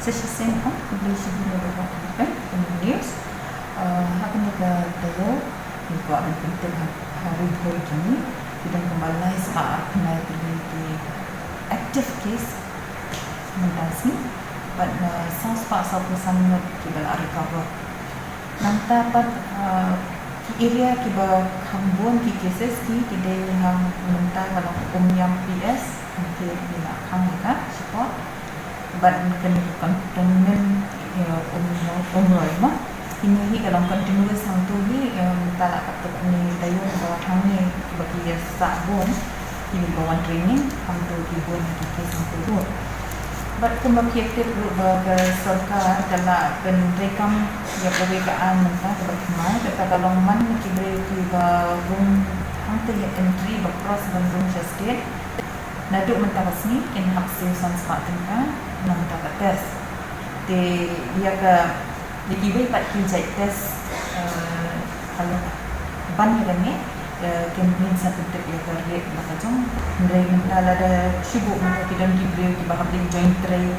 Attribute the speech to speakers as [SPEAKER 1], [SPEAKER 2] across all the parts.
[SPEAKER 1] Session beli sebelum berapa news akan juga tahu juga ada penting hari ini kita kembali saat naik di active case mentasi but sans pas sama kita recover nanti dapat area kita hambun di cases kita yang minta kalau yang PS nanti bila hangga support but continue umroh mah ini kalau continue sang tu ni tak patut ni dayu hang ni bagi sabun ini bawa training hang tu dibun di kes sang tu but kembali ke serkar dalam penrekam ya perbekaan mentah bagaimana kata kalau man kibri tiba rum hang tu entry across bandung state naduk mentah sini in hak siusan sepatutnya mentah tes de dia ke dikibai pat kijai tes kalau ban ni campaign satu tip ya kerja macam dari mentah ada sibuk mentah kita diberi di bahab di joint tray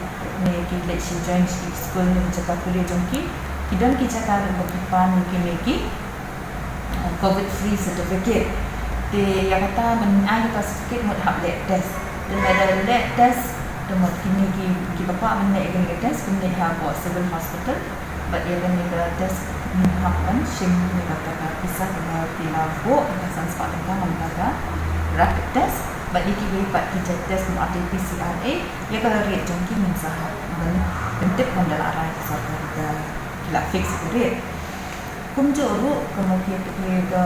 [SPEAKER 1] ni kita joint school ni cakap kuliah jongki kita cakap berkipan ni COVID free certificate de yang kata menai kita certificate mud hab lab test dan ada lab test tempat kini ki bapa menai dengan test kemudian ha civil hospital but dia dengan test happen shim ni kata pisah dengan pilavo atasan sepatutnya mentara rapid test but iki lipat kita test mu RT-PCR ya kalau rate jongki min sahab bentuk mandala arah sarga kila fix rate kumjuru kemudian ke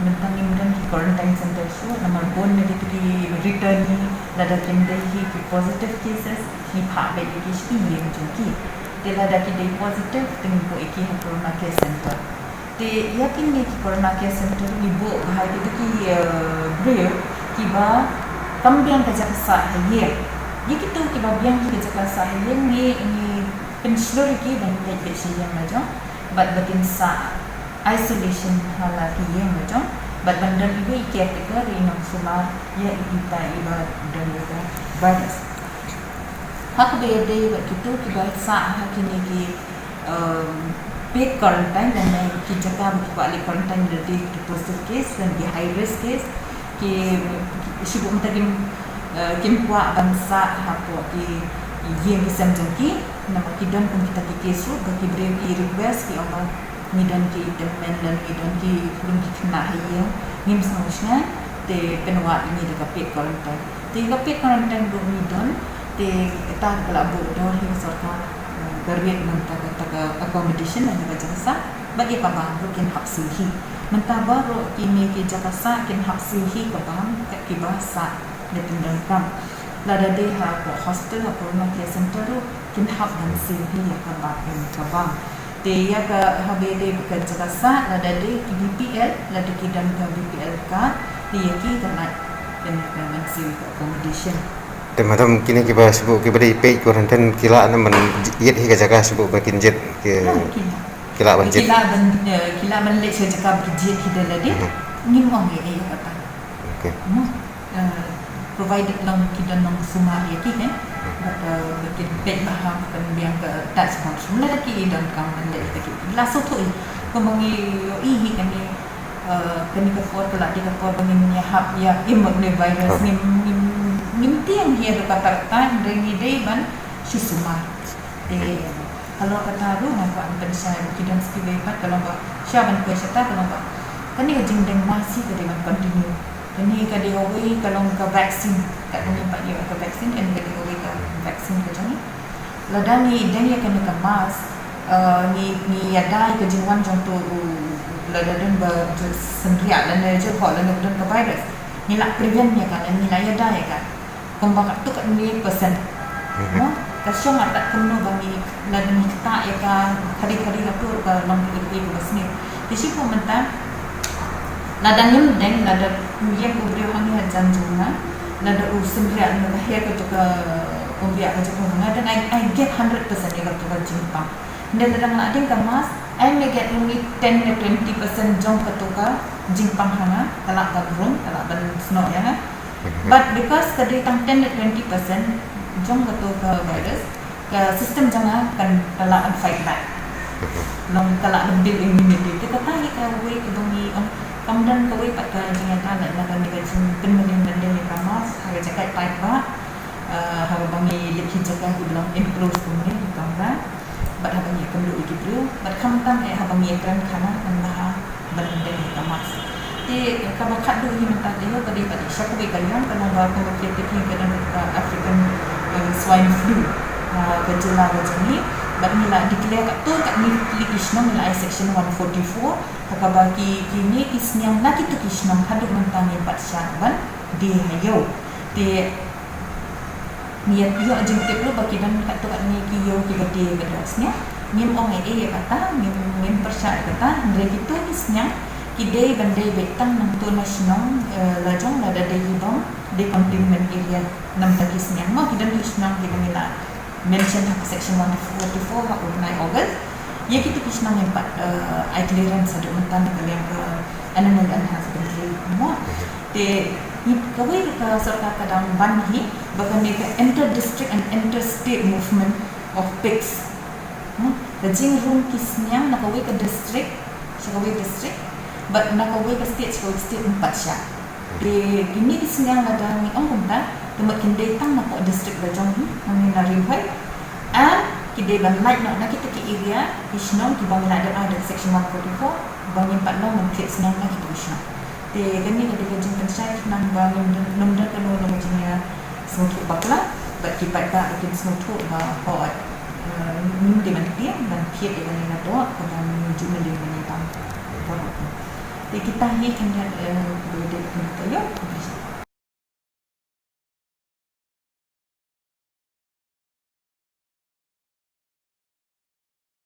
[SPEAKER 1] mentangin dan di quarantine center so nama bon ni di return ni lada kendai hi positive cases hi pha be di shi ni jongki de lada ki dei positive ting ko iki corona care center de yakin ni corona care center ni bo hai ki brave ki ba kambian ka jaksa ye ye kitu ki ba biang ki jaksa ye ni penslur ki dan ke shi yang majong but batin sa isolation halaki yang macam but bandar ibu category non sumar ya kita iba dan juga virus hak bede begitu kita sa hak ini ki paid quarantine dan ki jaga balik quarantine dari positive case dan di high risk case ki sibuk mentakim kimpuak bangsa hapo ki yang kisam jangki nama kidan pun kita kesu bagi beri request ki orang midan ki demen dan midan ki belum dikena ya ngim sausnya te penwa ini dekat paid quarantine te paid quarantine do midan te ta kala bu do hi sarkar garwet mentaka accommodation dan juga jasa bagi kabang kin hapsihi mentaba ro ini ki jakasa kin hapsihi kabang ki bahasa ditendang kam lada de ha hostel ha corona care center kin hap dan sihi ya kabang te ya ka habe de ka jakasa lada de BPL lada ki dan ka BPL ka dia ki kana dengan sihi accommodation
[SPEAKER 2] Teman-teman kini kita sebut kita beri pay quarantine kila na man yet hi ka jaga sebut bakin jet ke kila ban jet
[SPEAKER 1] kila ban le jaga berjet kita lagi ni mong ye kata
[SPEAKER 2] okey
[SPEAKER 1] provided lang kita nang sumar ya ki bakin pet bahang kan biang ke touch point semula lagi dan kam le lagi lasu tu kemangi hi kan ni kani ka for kala di ka for bangin ya hab ya imag ne virus ni Nimtiang dia kata-kata dari day ban si sumar. Kalau kata lu nampak pensai kita skill lepas kalau pak siapa nak cerita kalau pak kan ni jengdeng masih ke dengan continue. Ini ke dia away kalau ke vaksin kat ni pak dia ke vaksin and ke dia away ke vaksin ke jadi. Lada ni dan dia kena ke mas ni ada ke jengwan contoh lada dan bersendirian dan dia cakap lada dan ke virus. Ni nak prevent dia kan ni nak ada ya kan. Kembang tu kat ni persen. No, kasih mata kena bagi ladan kita ya kan hari-hari tu ke long itu besni. Di situ mentah ladan yang dan ladan yang ubri orang ni janjuna ladan sendirian nak hia ke juga umbiak ke juga dan I get 100% ya ke juga jimpang. Dan ladan nak ada kemas I may get only 10 to 20% jong ke juga jimpang hana kalau tak burung kalau ban snow ya kan. But because tadi tang 10 to 20% jong betul ke virus sistem jangan kan dalam fight back long kala bil immunity te kata hi ka we ke dongi kamdan ka we pat ka jinga ta na kan ni ka jin penmen dan ni kamas ha jaga type ba ha bangi lekhi jaga ku dalam improve kumni kamra bat ha bangi kan do gitu bat kam tam ha bangi kan kana anha ban dan ni kamas te ka bakat do hi menta de ho tadi pat syak we kalian kana ba ko ke te ki kana African swine flu gejala ni bat nila declare kat tu kat ni kisna nila section 144 kakabagi kini kisnyang na kita kisna haduk mentangi pat syaban di hayo te niat yo ajeng te lu bagi dan kat tu kat ni kiyo ki gede gedasnya ngim ong e kata ngim persya kata ndre gitu kisnya kidai bandai betang nang tu nasional lajong ada de hibong de containment area nam takisnya ma kidan kisna kita nila mention hak section 144 hak 9 August ya kita kisah empat clearance ada mentan kalian ke animal and husbandry mo te kawai ka sarka kadang banhi bagan ni inter district and interstate movement of pigs rajing room kisnya nakawai ke district but nakawai ke state empat sya de gini kisnya ada ni benda tempat kendai tang nak district Rajong ni mengenai hai and kedai ban light nak kita ke area Islam di bang ada section 144 bang 46 mungkin senang nak kita Islam de gani ada kerja pensai nang bang nomor kalau namanya semua bakla bat kipat ba akin semua ba hot ni di mana dia dan kiat di mana doa kalau jumlah di mana tang de kita ni kan ada